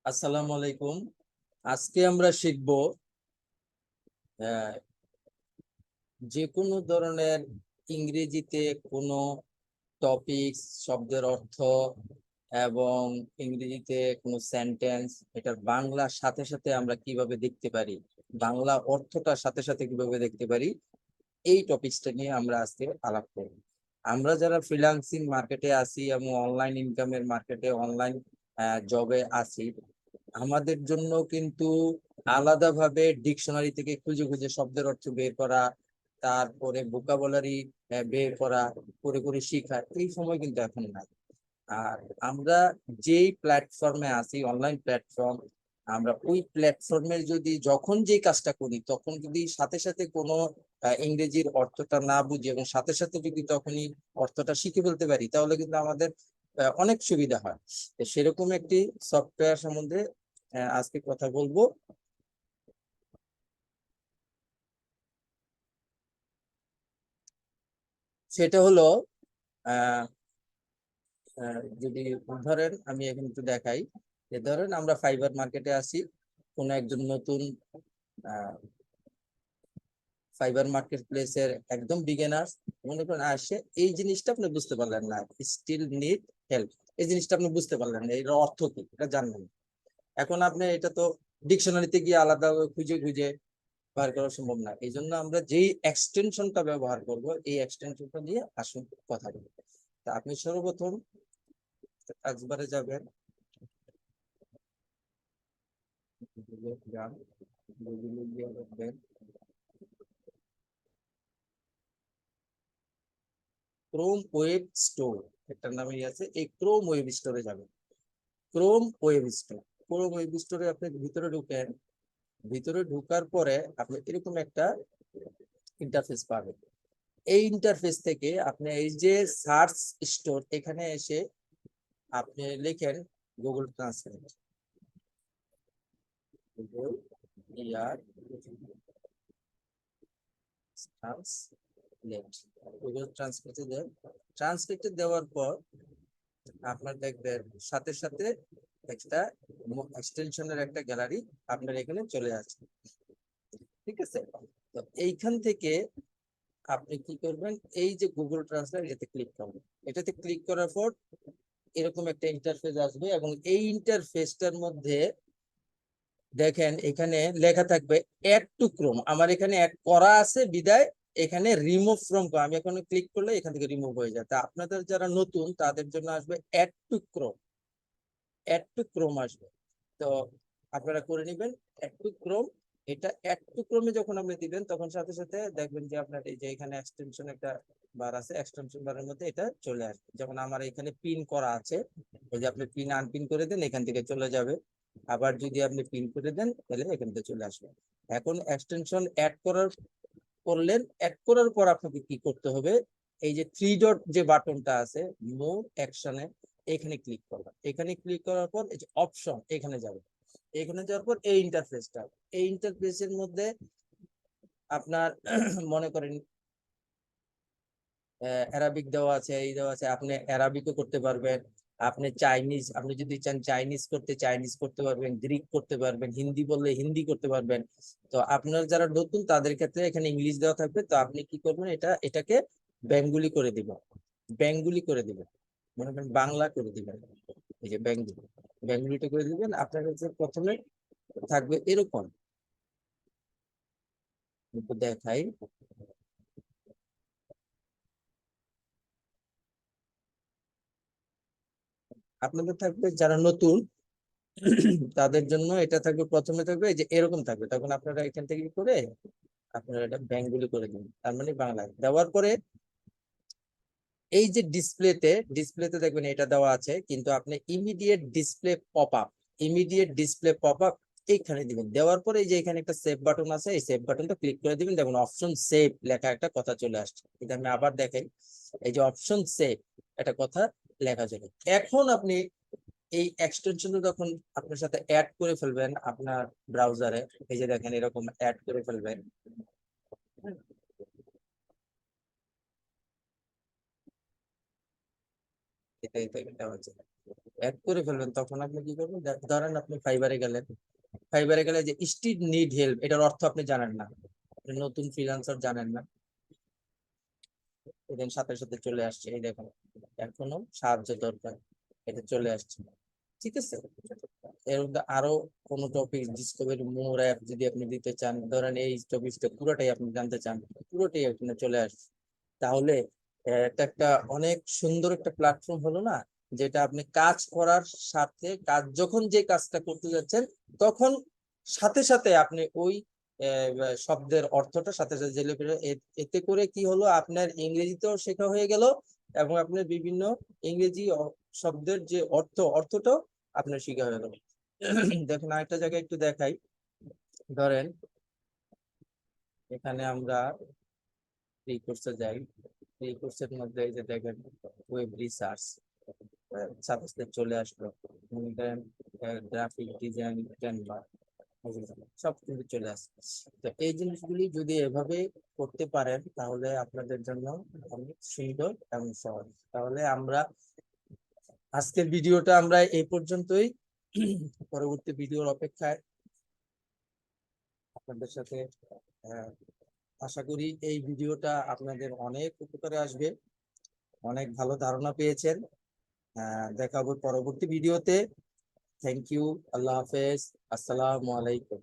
আসসালামু আলাইকুম। আজকে আমরা শিখব যে কোনো ধরনের ইংরেজিতে কোনো টপিকস, শব্দের অর্থ এবং ইংরেজিতে কোনো সেন্টেন্স, এটার বাংলার সাথে সাথে আমরা কিভাবে দেখতে পারি, বাংলা অর্থটার সাথে সাথে কিভাবে দেখতে পারি, এই টপিকসটা নিয়ে আমরা আজকে আলাপ করব। আমরা যারা ফ্রিল্যান্সিং মার্কেটে আছি এবং অনলাইন ইনকামের মার্কেটে, অনলাইন জবে আছি, আমাদের জন্য কিন্তু আলাদাভাবে ডিকশনারি থেকে খুঁজে খুঁজে শব্দের অর্থ বের করা, তারপরে ভোকাবুলারি বের করা, করে করে শিখা, এই সময় কিন্তু এখন নাই। আর আমরা যেই প্ল্যাটফর্মে আছি, অনলাইন প্ল্যাটফর্ম, আমরা ওই প্ল্যাটফর্মে যদি যখন যেই কাজটা করি, তখন যদি সাথে সাথে কোনো ইংরেজির অর্থটা না বুঝি এবং সাথে সাথে যদি তখনই অর্থটা শিখে ফেলতে পারি, তাহলে কিন্তু আমাদের অনেক সুবিধা হয়। তো সেরকম একটি সফটওয়্যার সম্বন্ধে আজকে কথা বলবো। সেটা হলো আহ যদি ধরেন আমি এখন একটু দেখাই, যে ধরেন আমরা ফাইবার মার্কেটে আছি, কোন একজন নতুন ফাইবার মার্কেট প্লেসের একদম বিগিনার্স মনে করেন আসে, এই জিনিসটা আপনি বুঝতে পারলেন না, স্টিল নিড হেল্প, এই জিনিসটা আপনি বুঝতে পারলেন না, এর অর্থ কি এটা জানলেন না। এখন আপনি এটা তো ডিকশনারিতে গিয়ে আলাদা খুঁজে খুঁজে বার করা সম্ভব না, এই জন্য আমরা যেই এক্সটেনশনটা ব্যবহার করব, এই এক্সটেনশনটা নিয়ে আসুন কথা বলি। তা আপনি সর্বপ্রথম কাজবারে যাবেন, গুগলে গিয়ে লিখবেন ক্রোম ওয়েব স্টোর, একটা নামই আছে, এই ক্রোম ওয়েব স্টোরে যাবেন। Chrome web store, Chrome web স্টোরে আপনি ভিতরে ঢুকেন। ভিতরে ঢুকার পরে আপনি এরকম একটা ইন্টারফেস পাবেন। এই ইন্টারফেস থেকে আপনি এই যে সার্চ স্টোর, এখানে এসে আপনি লিখেন গুগল ট্রান্সলেট, গুগল ইয়ার ট্রান্সলেট, গুগল ট্রান্সলেটে দেন। ট্রান্সলেটে দেওয়ার পর আপনার দেখবেন সাথে সাথে একটা এক্সটেনশনের একটা গ্যালারি আপনার এখানে চলে আসছে। ঠিক আছে, তো এইখান থেকে আপনি কি করবেন, এই যে গুগল ট্রান্সলেট, এটাতে ক্লিক করবেন। এটাতে ক্লিক করার পর এরকম একটা ইন্টারফেস আসবে এবং এই ইন্টারফেসটার মধ্যে দেখেন এখানে লেখা থাকবে অ্যাড টু ক্রোম। আমার এখানে অ্যাড করা আছে বিদায় এখানে রিমুভ ফ্রম, আমি এখানে ক্লিক করলে এখান থেকে রিমুভ হয়ে যায়। তা আপনাদের যারা নতুন তাদের জন্য আসবে add to Chrome, add to Chrome আসবে। তো আপনারা করে নেবেন অ্যাড টু ক্রোম। এটা অ্যাড টু ক্রোমে যখন আপনি দিবেন, তখন সাথে সাথে দেখবেন যে আপনার এই যে এখানে এক্সটেনশন একটা বার আছে, এক্সটেনশন বারের মধ্যে এটা চলে আসবে। যেমন আমার এখানে পিন করা আছে, এই যে আপনি পিন আনপিন করে দেন, এখান থেকে চলে যাবে। আবার যদি আপনি পিন করে দেন, তাহলে এখান থেকে চলে আসবে। এখন এক্সটেনশন অ্যাড করার করলেন, অ্যাড করার পর আপনাকে কি করতে হবে, এই যে থ্রি ডট যে বাটনটা আছে মোর অ্যাকশনে, এখানে ক্লিক করবেন। এখানে ক্লিক করার পর এই যে অপশন, এখানে যাবে। এখানে যাওয়ার পর এই ইন্টারফেসটা, এই ইন্টারফেসের মধ্যে আপনার মনে করেন অ্যারাবিক দেওয়া আছে, এই দেওয়া আছে, আপনি অ্যারাবিকও করতে পারবেন। আপনি চাইনিজ, আপনি যদি চান চাইনিজ করতে, চাইনিজ করতে পারবেন, গ্রিক করতে পারবেন, হিন্দি বললে হিন্দি করতে পারবেন। তো আপনার যারা নতুন তাদের ক্ষেত্রে এখানে ইংলিশ দেওয়া থাকবে। তো আপনি কি করবেন, এটাকে বেঙ্গলি করে দিবেন, বেঙ্গলি করে দিবেন, মনে করেন বাংলা করে দিবেন। এই যে বেঙ্গলি, বেঙ্গলিটা করে দিবেন। আপনার কাছে প্রথমে থাকবে এরকম, একটু দেখাই, আপনাদের থাকবে যারা নতুন তাদের জন্য এটা থাকবে, প্রথমে থাকবে এই যে এরকম থাকবে। তখন আপনারা এখান থেকে কি করে আপনারা এটা বেঙ্গলি করে দিন, তার মানে বাংলায় দেওয়ার পরে এই যে ডিসপ্লেতে, ডিসপ্লেতে দেখবেন এটা দেওয়া আছে, কিন্তু আপনি immediate display pop up, immediate display pop up এইখানে দিবেন। দেওয়ার পরে এই যে এখানে একটা সেভ বাটন আছে, এই সেভ বাটনটা ক্লিক করে দিবেন। দেখুন অপশন সেভ লেখা একটা কথা চলে আসছে। এটা আমি আবার দেখাই, এই যে অপশন সেভ একটা কথা লেখা চলে। এখন আপনি এই এক্সটেনশনটা যখন আপনার সাথে অ্যাড করে ফেলবেন আপনার ব্রাউজারে, এই যে দেখেন এরকম অ্যাড করে ফেলবেন। এটা এটা এটা হচ্ছে, অ্যাড করে ফেলবেন, তখন আপনি কি করবেন, ধরেন আপনি ফাইবারে গেলেন, ফাইবারে গেলে যে স্টিল নিড হেল্প, এটার অর্থ আপনি জানেন না, আপনি নতুন ফ্রিল্যান্সার জানেন না, এদের সাথে সাথে চলে আসছে, এই দেখুন এখনো সাহায্য দরকার, এটা চলে আসছে। ঠিক আছে, এর মধ্যে আরো কোন টপিক ডিসকভারি মোর অ্যাপ যদি আপনি দিতে চান, ধরেন এই টপিকটা পুরোটাই আপনি জানতে চান, পুরোটাই এখানে চলে আসছে। তাহলে এটা একটা অনেক সুন্দর একটা প্ল্যাটফর্ম হলো না, যেটা আপনি কাজ করার সাথে কাজ, যখন যে কাজটা করতে যাচ্ছেন তখন সাথে সাথে আপনি ওই শব্দের অর্থটা সাথে সাথে জেনে ফেলে, এতে করে কি হলো, আপনার ইংরেজিতেও শেখা হয়ে গেল এবং আপনার বিভিন্ন ইংরেজি শব্দের যে অর্থটাও আপনার শেখা হয়ে গেল। দেখুন আরেকটা জায়গায় একটু দেখাই, ধরেন এখানে আমরা ফ্রি কোর্সে যাই, ফ্রি কোর্সের মধ্যে এই যে দেখেন ওয়েব রিসার্চ সাথে সাথে চলে আসলো, গ্রাফিক ডিজাইন, ক্যানভা, সব কিন্তু চলে আসে। তো এই জিনিসগুলি যদি এভাবে করতে পারেন তাহলে আপনাদের জন্য অনেক সুন্দর এবং সহজ। তাহলে আমরা আজকের ভিডিওটা আমরা এই পর্যন্তই, পরবর্তী ভিডিওর অপেক্ষায় আপনাদের সাথে। আহ, আশা করি এই ভিডিওটা আপনাদের অনেক উপকারে আসবে, অনেক ভালো ধারণা পেয়েছেন। দেখা হবে পরবর্তী ভিডিওতে। থ্যাংক ইউ, আল্লাহ হাফেজ, আসসালামু আলাইকুম।